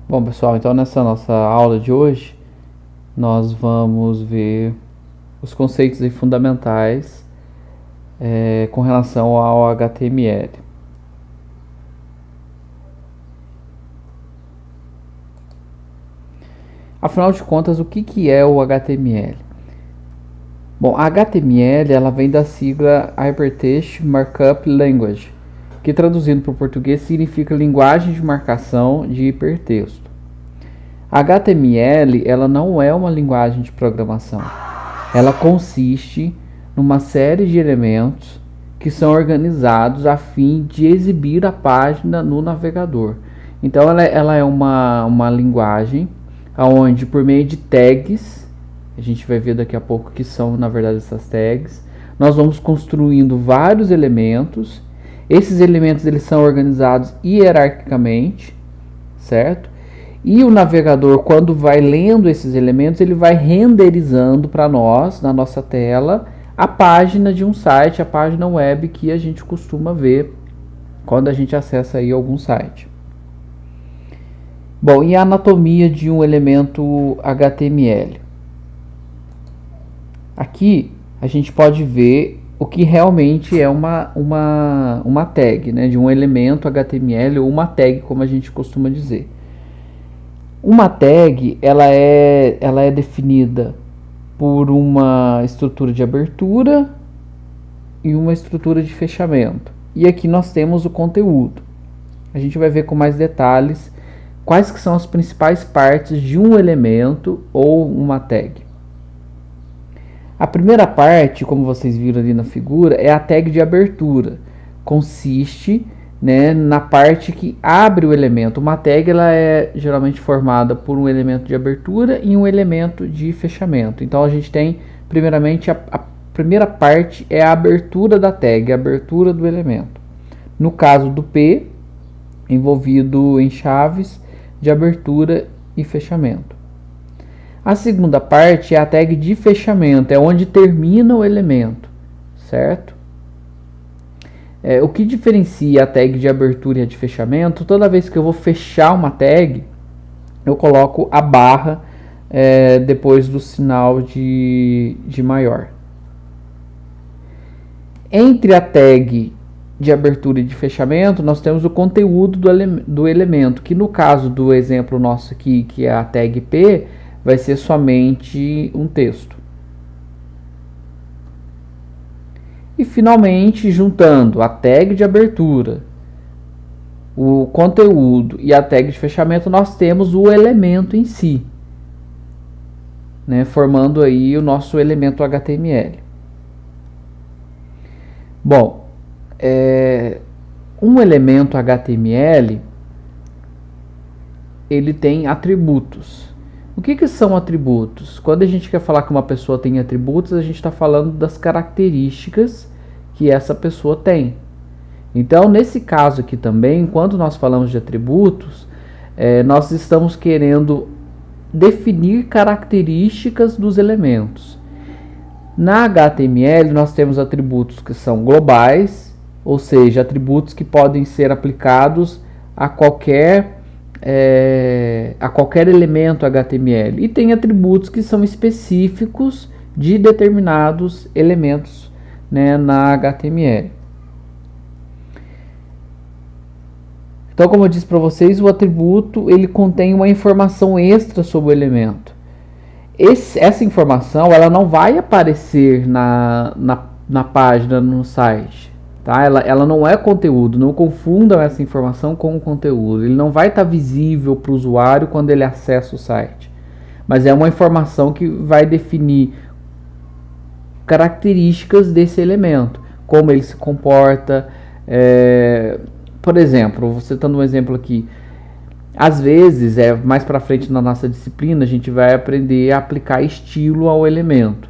Bom, pessoal, então nessa nossa aula de hoje, nós vamos ver os conceitos fundamentais com relação ao HTML. Afinal de contas, o que é o HTML? Bom, a HTML ela vem da sigla Hypertext Markup Language, que traduzindo para o português significa linguagem de marcação de hipertexto. A HTML ela não é uma linguagem de programação. Ela consiste numa série de elementos que são organizados a fim de exibir a página no navegador. Então ela é uma linguagem onde por meio de tags, a gente vai ver daqui a pouco que são na verdade essas tags, nós vamos construindo vários elementos. Esses elementos eles são organizados hierarquicamente, certo? E o navegador, quando vai lendo esses elementos, ele vai renderizando para nós, na nossa tela, a página de um site, a página web que a gente costuma ver quando a gente acessa aí algum site. Bom, e a anatomia de um elemento HTML? Aqui a gente pode ver o que realmente é uma tag, né, de um elemento HTML ou uma tag, como a gente costuma dizer. Uma tag ela é definida por uma estrutura de abertura e uma estrutura de fechamento. E aqui nós temos o conteúdo. A gente vai ver com mais detalhes quais que são as principais partes de um elemento ou uma tag. A primeira parte, como vocês viram ali na figura, é a tag de abertura. Consiste na parte que abre o elemento. Uma tag ela é geralmente formada por um elemento de abertura e um elemento de fechamento. Então a gente tem, primeiramente, a primeira parte é a abertura da tag, a abertura do elemento. No caso do P, envolvido em chaves de abertura e fechamento. A segunda parte é a tag de fechamento, é onde termina o elemento, certo? O que diferencia a tag de abertura e a de fechamento, toda vez que eu vou fechar uma tag, eu coloco a barra depois do sinal de maior. Entre a tag de abertura e de fechamento, nós temos o conteúdo do elemento, que no caso do exemplo nosso aqui, que é a tag P, vai ser somente um texto. E finalmente, juntando a tag de abertura, o conteúdo e a tag de fechamento, nós temos o elemento em si, formando aí o nosso elemento HTML. Bom, um elemento HTML ele tem atributos. O que são atributos? Quando a gente quer falar que uma pessoa tem atributos, a gente está falando das características que essa pessoa tem. Então, nesse caso aqui também, quando nós falamos de atributos, nós estamos querendo definir características dos elementos. Na HTML, nós temos atributos que são globais, ou seja, atributos que podem ser aplicados a qualquer elemento HTML, e tem atributos que são específicos de determinados elementos na HTML. Então, como eu disse para vocês, o atributo ele contém uma informação extra sobre o elemento. Essa informação ela não vai aparecer na página, no site. Tá? Ela não é conteúdo, não confundam essa informação com o conteúdo. Ele não vai estar visível para o usuário quando ele acessa o site. Mas é uma informação que vai definir características desse elemento, como ele se comporta. Por exemplo, vou citando um exemplo aqui. Às vezes, mais para frente na nossa disciplina, a gente vai aprender a aplicar estilo ao elemento.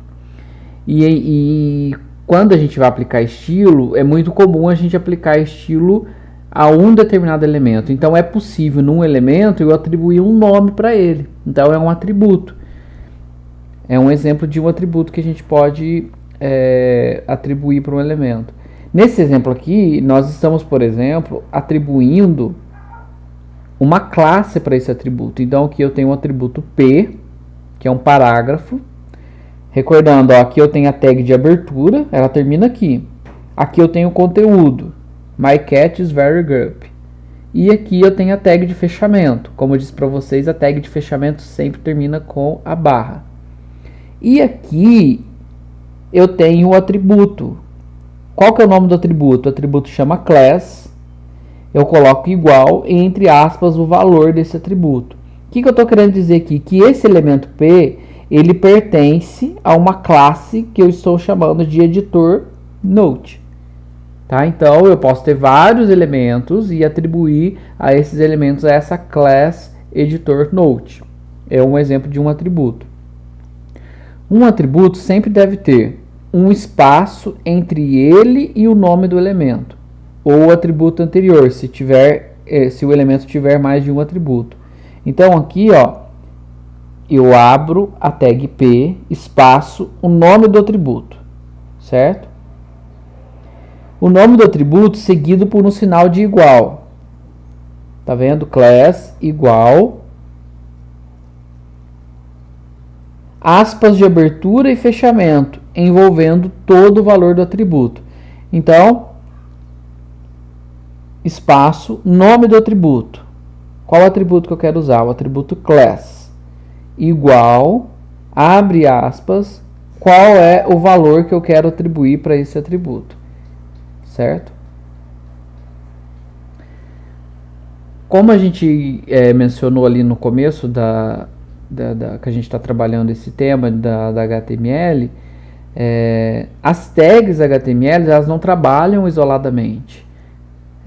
E quando a gente vai aplicar estilo, é muito comum a gente aplicar estilo a um determinado elemento. Então, é possível num elemento eu atribuir um nome para ele. Então, é um atributo. É um exemplo de um atributo que a gente pode atribuir para um elemento. Nesse exemplo aqui, nós estamos, por exemplo, atribuindo uma classe para esse atributo. Então aqui eu tenho um atributo P, que é um parágrafo. Recordando, ó, aqui eu tenho a tag de abertura, ela termina aqui. Aqui eu tenho o conteúdo, My cat is very grumpy. E aqui eu tenho a tag de fechamento. Como eu disse para vocês, a tag de fechamento sempre termina com a barra. E aqui eu tenho o atributo. Qual que é o nome do atributo? O atributo chama class. Eu coloco igual e entre aspas o valor desse atributo. O que eu estou querendo dizer aqui? Que esse elemento P, ele pertence a uma classe que eu estou chamando de editor Note. Tá? Então eu posso ter vários elementos e atribuir a esses elementos a essa class editor Note. É um exemplo de um atributo. Um atributo sempre deve ter um espaço entre ele e o nome do elemento, ou o atributo anterior, se o elemento tiver mais de um atributo. Então aqui, ó, eu abro a tag P, espaço, o nome do atributo, certo? O nome do atributo seguido por um sinal de igual. Tá vendo? Class igual, aspas de abertura e fechamento, envolvendo todo o valor do atributo. Então, espaço, nome do atributo. Qual atributo que eu quero usar? O atributo class. Igual, abre aspas, qual é o valor que eu quero atribuir para esse atributo. Certo? Como a gente mencionou ali no começo que a gente está trabalhando esse tema da HTML, as tags HTML elas não trabalham isoladamente.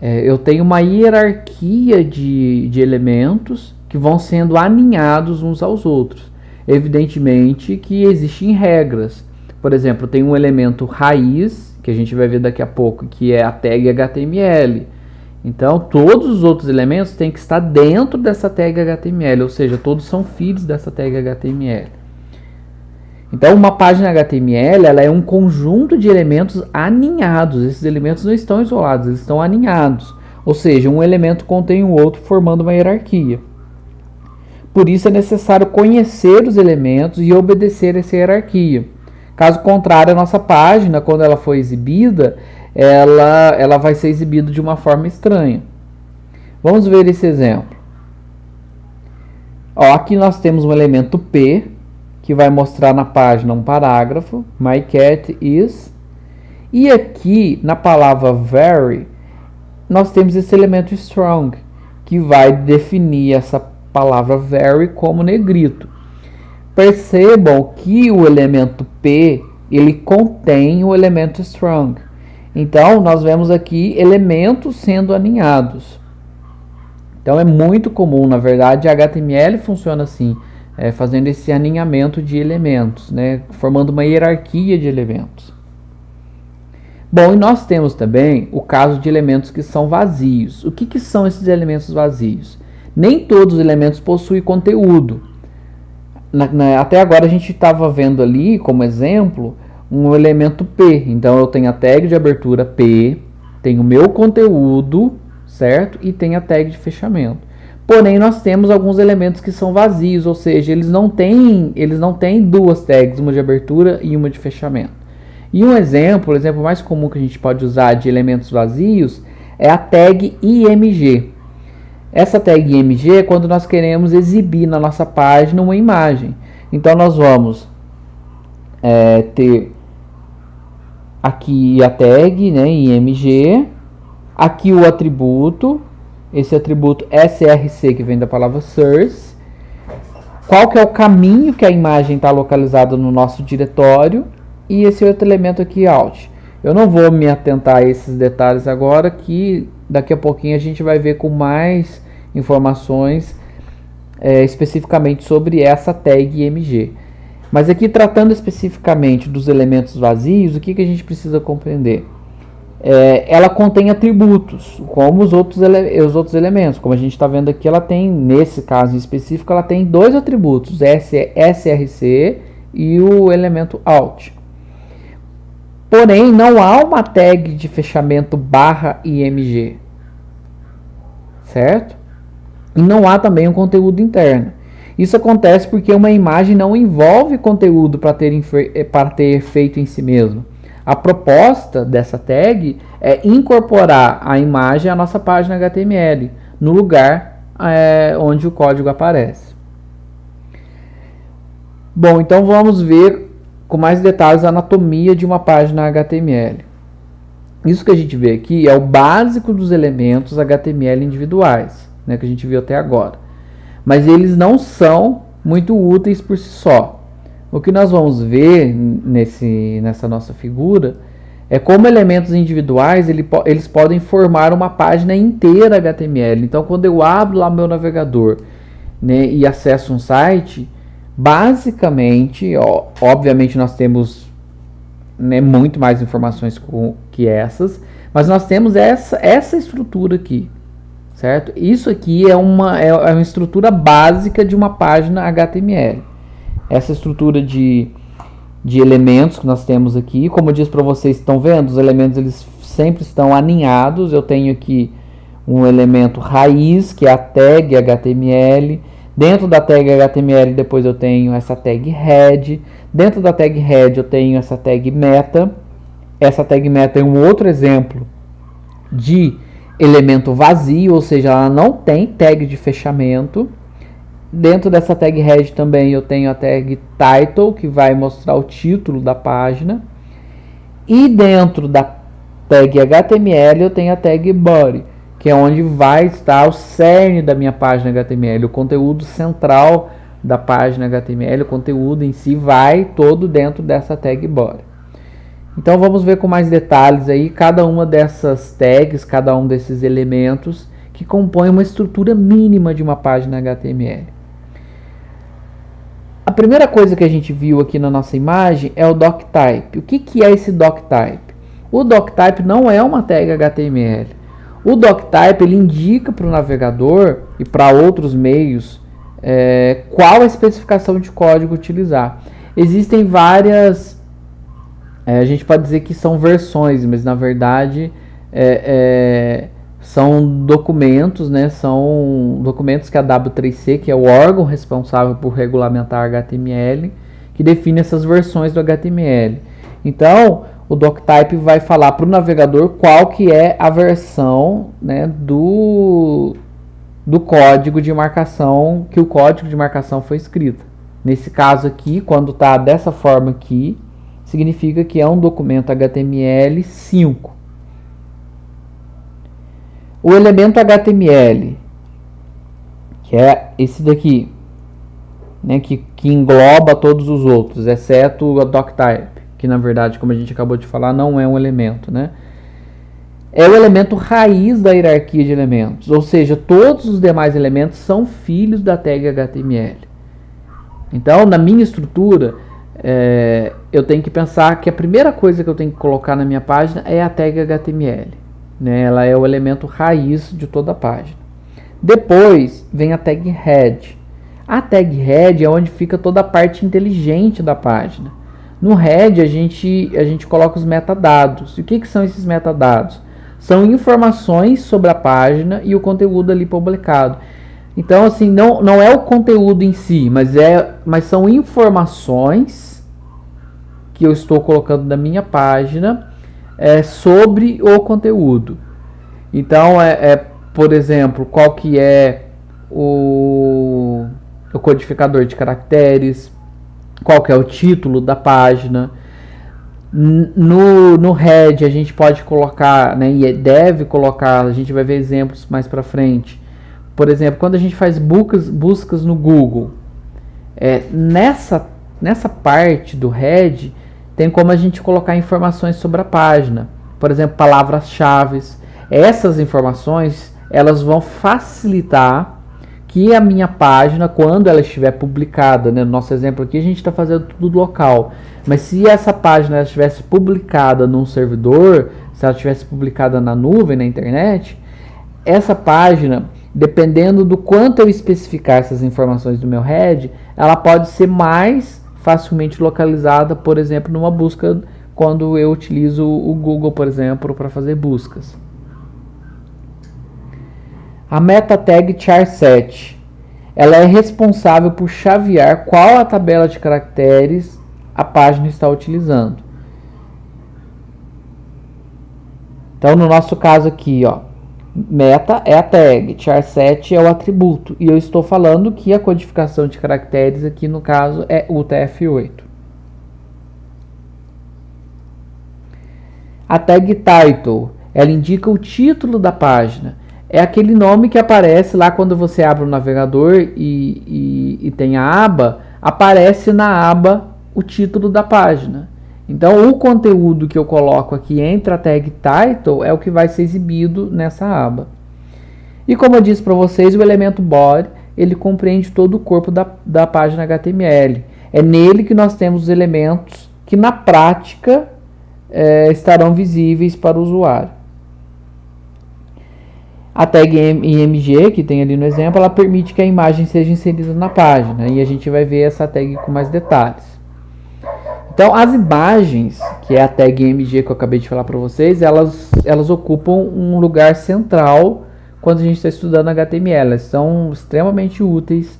Eu tenho uma hierarquia de elementos que vão sendo aninhados uns aos outros. Evidentemente que existem regras. Por exemplo, tem um elemento raiz, que a gente vai ver daqui a pouco, que é a tag HTML. Então, todos os outros elementos têm que estar dentro dessa tag HTML, ou seja, todos são feeds dessa tag HTML. Então, uma página HTML ela é um conjunto de elementos aninhados. Esses elementos não estão isolados, eles estão aninhados. Ou seja, um elemento contém o outro, formando uma hierarquia. Por isso é necessário conhecer os elementos e obedecer essa hierarquia. Caso contrário, a nossa página, quando ela for exibida, ela vai ser exibida de uma forma estranha. Vamos ver esse exemplo. Ó, aqui nós temos um elemento P, que vai mostrar na página um parágrafo, My cat is. E aqui, na palavra very, nós temos esse elemento strong, que vai definir essa palavra very como negrito. Percebam que o elemento P, ele contém o elemento strong. Então, nós vemos aqui elementos sendo aninhados. Então, é muito comum, na verdade, a HTML funciona assim, fazendo esse aninhamento de elementos, né, formando uma hierarquia de elementos. Bom, e nós temos também o caso de elementos que são vazios. O que são esses elementos vazios? Nem todos os elementos possuem conteúdo. Até agora a gente estava vendo ali, como exemplo, um elemento P. Então eu tenho a tag de abertura P, tenho o meu conteúdo, certo? E tenho a tag de fechamento. Porém, nós temos alguns elementos que são vazios, ou seja, eles não têm duas tags, uma de abertura e uma de fechamento. E o exemplo mais comum que a gente pode usar de elementos vazios é a tag IMG. Essa tag IMG é quando nós queremos exibir na nossa página uma imagem. Então, nós vamos ter aqui a tag, né, IMG, aqui o atributo, esse atributo src, que vem da palavra source, qual que é o caminho que a imagem está localizada no nosso diretório, e esse outro elemento aqui, out. Eu não vou me atentar a esses detalhes agora, que daqui a pouquinho a gente vai ver com mais informações especificamente sobre essa tag IMG. Mas aqui, tratando especificamente dos elementos vazios, o que a gente precisa compreender? Ela contém atributos, como os outros elementos. Como a gente está vendo aqui, ela tem, nesse caso em específico, ela tem dois atributos, src e o elemento out. Porém, não há uma tag de fechamento /img, certo? e não há também um conteúdo interno. Isso acontece porque uma imagem não envolve conteúdo para ter efeito em si mesmo. A proposta dessa tag é incorporar a imagem à nossa página HTML, no lugar onde o código aparece. Bom, então vamos ver com mais detalhes a anatomia de uma página HTML. Isso que a gente vê aqui é o básico dos elementos HTML individuais, né, que a gente viu até agora. Mas eles não são muito úteis por si só. O que nós vamos ver nessa nossa figura é como elementos individuais eles podem formar uma página inteira HTML. Então, quando eu abro lá meu navegador, né, e acesso um site, basicamente, obviamente nós temos, né, muito mais informações que essas, mas nós temos essa estrutura aqui, certo? Isso aqui é uma estrutura básica de uma página HTML. Essa estrutura de elementos que nós temos aqui, como eu disse para vocês, estão vendo? Os elementos eles sempre estão alinhados. Eu tenho aqui um elemento raiz, que é a tag HTML. Dentro da tag HTML, depois eu tenho essa tag head. Dentro da tag head, eu tenho essa tag meta. Essa tag meta é um outro exemplo de elemento vazio, ou seja, ela não tem tag de fechamento. Dentro dessa tag head também eu tenho a tag title, que vai mostrar o título da página. E dentro da tag HTML eu tenho a tag body, que é onde vai estar o cerne da minha página HTML, o conteúdo central da página HTML, o conteúdo em si vai todo dentro dessa tag body. Então vamos ver com mais detalhes aí cada uma dessas tags, cada um desses elementos que compõem uma estrutura mínima de uma página HTML. A primeira coisa que a gente viu aqui na nossa imagem é o doctype. O que é esse doctype? O doctype não é uma tag HTML. O doctype ele indica para o navegador e para outros meios qual a especificação de código utilizar. Existem várias, a gente pode dizer que são versões, mas na verdade são documentos, né? São documentos que a W3C, que é o órgão responsável por regulamentar HTML, que define essas versões do HTML. Então, o doctype vai falar para o navegador qual que é a versão, né, do código de marcação, que o código de marcação foi escrito. Nesse caso aqui, quando está dessa forma aqui, significa que é um documento HTML5. O elemento HTML, que é esse daqui, né, que engloba todos os outros, exceto o doctype, que na verdade, como a gente acabou de falar, não é um elemento, né? É o elemento raiz da hierarquia de elementos, ou seja, todos os demais elementos são filhos da tag HTML. Então, na minha estrutura, eu tenho que pensar que a primeira coisa que eu tenho que colocar na minha página é a tag HTML. Né? Ela é o elemento raiz de toda a página. Depois vem a tag head. A tag head é onde fica toda a parte inteligente da página. No head a gente coloca os metadados. E o que são esses metadados? São informações sobre a página e o conteúdo ali publicado. Então, assim, não é o conteúdo em si, mas são informações que eu estou colocando na minha página sobre o conteúdo. Então, por exemplo, qual que é o codificador de caracteres, qual que é o título da página. No head a gente pode colocar, né, e deve colocar, a gente vai ver exemplos mais para frente. Por exemplo, quando a gente faz buscas no Google, nessa parte do head tem como a gente colocar informações sobre a página. Por exemplo, palavras-chave. Essas informações elas vão facilitar que a minha página, quando ela estiver publicada, né, no nosso exemplo aqui a gente está fazendo tudo local, mas se essa página estivesse publicada num servidor, se ela estivesse publicada na nuvem, na internet, essa página, dependendo do quanto eu especificar essas informações do meu head, ela pode ser mais facilmente localizada, por exemplo, numa busca, quando eu utilizo o Google, por exemplo, para fazer buscas. A meta tag char7, ela é responsável por chavear qual a tabela de caracteres a página está utilizando. Então, no nosso caso aqui, ó, meta é a tag, char7 é o atributo, e eu estou falando que a codificação de caracteres aqui, no caso, é UTF-8. A tag title, ela indica o título da página. É aquele nome que aparece lá quando você abre o navegador e tem a aba, aparece na aba o título da página. Então, o conteúdo que eu coloco aqui entre a tag title é o que vai ser exibido nessa aba. E como eu disse para vocês, o elemento body, ele compreende todo o corpo da página HTML. É nele que nós temos os elementos que na prática estarão visíveis para o usuário. A tag img, que tem ali no exemplo, ela permite que a imagem seja inserida na página. E a gente vai ver essa tag com mais detalhes. Então, as imagens, que é a tag img que eu acabei de falar para vocês, elas ocupam um lugar central quando a gente está estudando HTML. Elas são extremamente úteis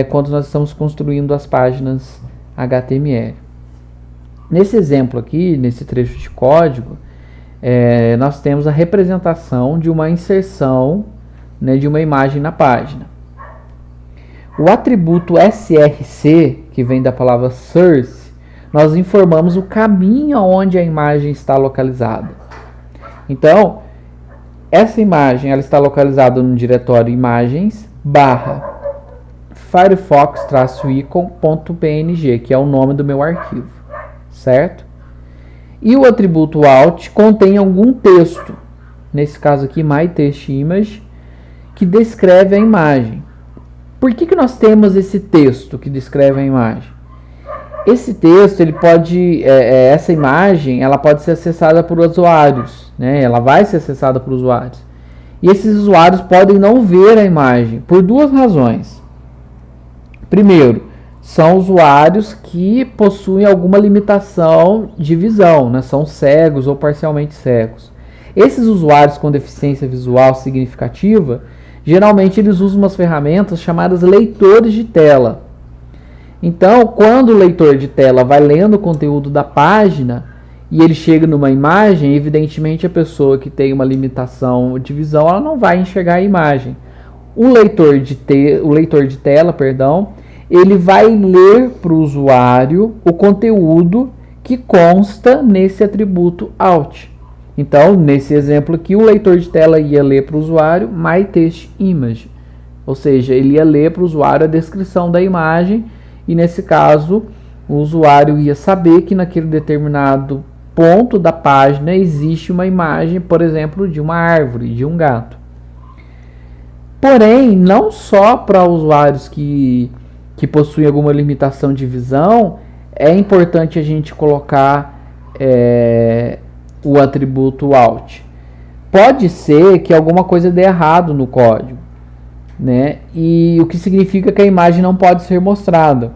quando nós estamos construindo as páginas HTML. Nesse exemplo aqui, nesse trecho de código, nós temos a representação de uma inserção, né, de uma imagem na página. O atributo src, que vem da palavra source, nós informamos o caminho aonde a imagem está localizada. Então, essa imagem ela está localizada no diretório imagens /firefox-icon.png, que é o nome do meu arquivo, certo? E o atributo alt contém algum texto, nesse caso aqui myTextImage, que descreve a imagem. Por que nós temos esse texto que descreve a imagem? Esse texto, ele pode, essa imagem, ela pode ser acessada por usuários, né? Ela vai ser acessada por usuários. E esses usuários podem não ver a imagem por duas razões. Primeiro, são usuários que possuem alguma limitação de visão, né? São cegos ou parcialmente cegos. Esses usuários com deficiência visual significativa, geralmente eles usam umas ferramentas chamadas leitores de tela. Então, quando o leitor de tela vai lendo o conteúdo da página e ele chega numa imagem, evidentemente a pessoa que tem uma limitação de visão, ela não vai enxergar a imagem. O leitor de tela, ele vai ler para o usuário o conteúdo que consta nesse atributo alt. Então, nesse exemplo aqui, o leitor de tela ia ler para o usuário myTextImage, ou seja, ele ia ler para o usuário a descrição da imagem. E nesse caso, o usuário ia saber que naquele determinado ponto da página existe uma imagem, por exemplo, de uma árvore, de um gato. Porém, não só para usuários que possuem alguma limitação de visão, é importante a gente colocar o atributo alt. Pode ser que alguma coisa dê errado no código, né? E o que significa que a imagem não pode ser mostrada,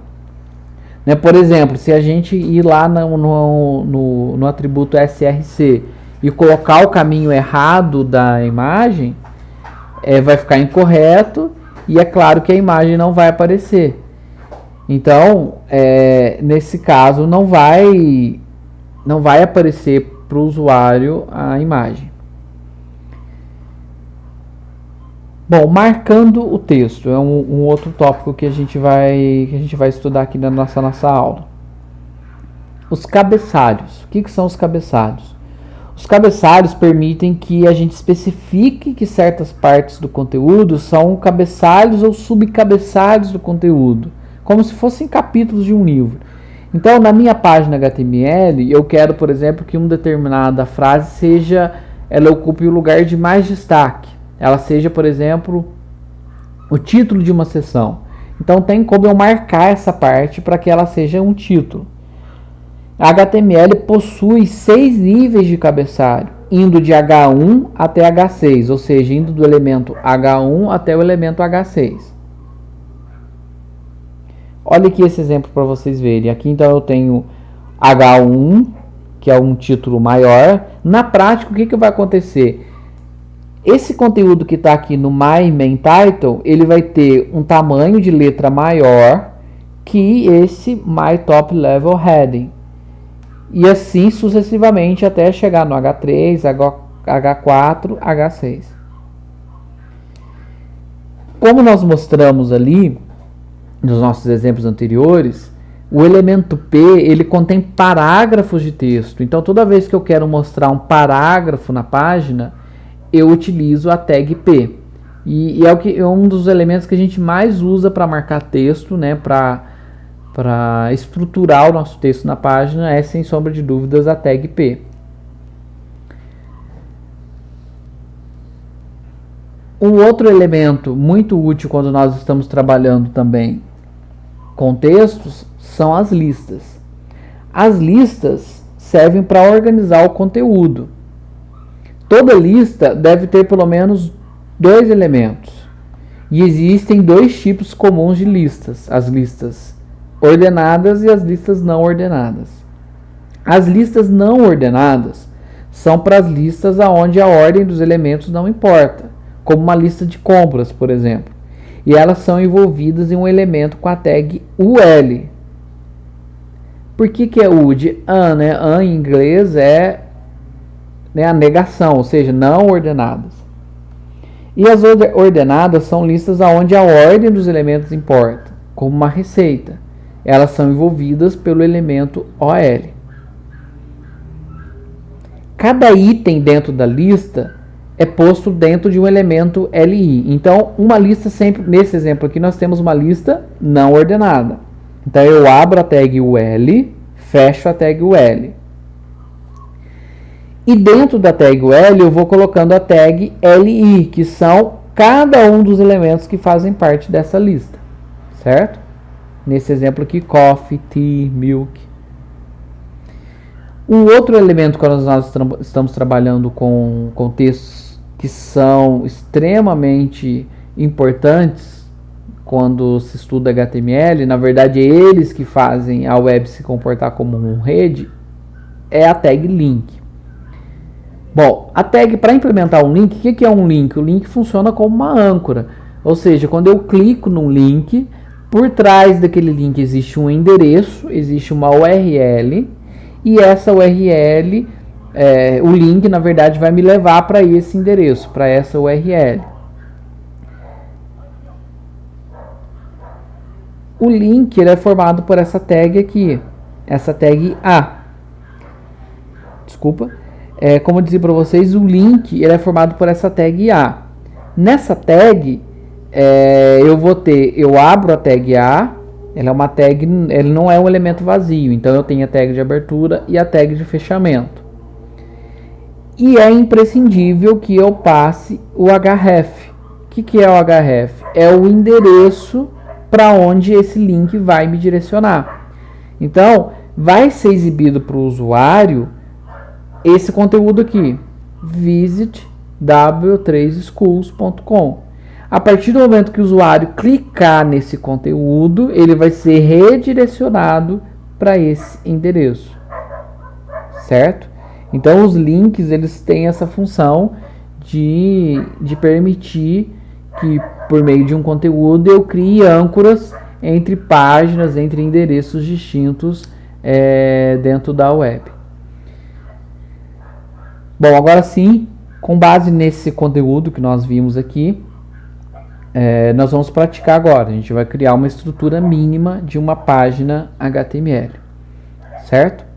né? Por exemplo, se a gente ir lá no atributo src e colocar o caminho errado da imagem, vai ficar incorreto e é claro que a imagem não vai aparecer. Então, nesse caso, não vai aparecer para o usuário a imagem. Bom, marcando o texto é um outro tópico que a gente vai estudar aqui na nossa aula. Os cabeçalhos. O que são os cabeçalhos? Os cabeçalhos permitem que a gente especifique que certas partes do conteúdo são cabeçalhos ou subcabeçalhos do conteúdo, como se fossem capítulos de um livro. Então, na minha página HTML, eu quero, por exemplo, que uma determinada frase ela ocupe o lugar de mais destaque. Ela seja, por exemplo, o título de uma seção. Então, tem como eu marcar essa parte para que ela seja um título. A HTML possui 6 níveis de cabeçalho, indo de H1 até H6, ou seja, indo do elemento H1 até o elemento H6. Olha aqui esse exemplo para vocês verem. Aqui, então, eu tenho H1, que é um título maior. Na prática, o que vai acontecer? Esse conteúdo que está aqui no My Main Title, ele vai ter um tamanho de letra maior que esse My Top Level Heading. E assim sucessivamente até chegar no H3, H4, H6. Como nós mostramos ali, nos nossos exemplos anteriores, o elemento P, ele contém parágrafos de texto. Então, toda vez que eu quero mostrar um parágrafo na página, eu utilizo a tag P. E é um dos elementos que a gente mais usa para marcar texto, né, para estruturar o nosso texto na página, é sem sombra de dúvidas a tag P. Um outro elemento muito útil quando nós estamos trabalhando também com textos são as listas. As listas servem para organizar o conteúdo. Toda lista deve ter pelo menos 2 elementos. E existem 2 tipos comuns de listas: as listas ordenadas e as listas não ordenadas. As listas não ordenadas são para as listas onde a ordem dos elementos não importa, como uma lista de compras, por exemplo. E elas são envolvidas em um elemento com a tag UL. Por que é U? De an, né? An em inglês é, né, a negação, ou seja, não ordenadas. E as ordenadas são listas onde a ordem dos elementos importa, como uma receita. Elas são envolvidas pelo elemento OL. Cada item dentro da lista é posto dentro de um elemento LI. Então, uma lista sempre, nesse exemplo aqui, nós temos uma lista não ordenada. Então, eu abro a tag UL, fecho a tag UL. E dentro da tag UL, eu vou colocando a tag LI, que são cada um dos elementos que fazem parte dessa lista. Certo? Nesse exemplo aqui, coffee, tea, milk. Um outro elemento quando nós estamos trabalhando com textos que são extremamente importantes quando se estuda HTML, na verdade eles que fazem a web se comportar como uma rede, é a tag link. Bom, a tag, para implementar um link, o que é um link? O link funciona como uma âncora, ou seja, quando eu clico num link, por trás daquele link existe um endereço, existe uma URL, e essa URL, o link, na verdade, vai me levar para esse endereço, para essa URL. O link ele é formado por essa tag aqui, essa tag A. Desculpa. Como eu disse para vocês, o link ele é formado por essa tag A. Nessa tag, eu abro a tag A. Ela é uma tag, ele não é um elemento vazio, então eu tenho a tag de abertura e a tag de fechamento. E é imprescindível que eu passe o href. O que é o href? É o endereço para onde esse link vai me direcionar. Então, vai ser exibido para o usuário esse conteúdo aqui, visit w3schools.com. A partir do momento que o usuário clicar nesse conteúdo, ele vai ser redirecionado para esse endereço, certo? Então, os links eles têm essa função de permitir que, por meio de um conteúdo, eu crie âncoras entre páginas, entre endereços distintos dentro da web. Bom, agora sim, com base nesse conteúdo que nós vimos aqui, nós vamos praticar agora. A gente vai criar uma estrutura mínima de uma página HTML, certo?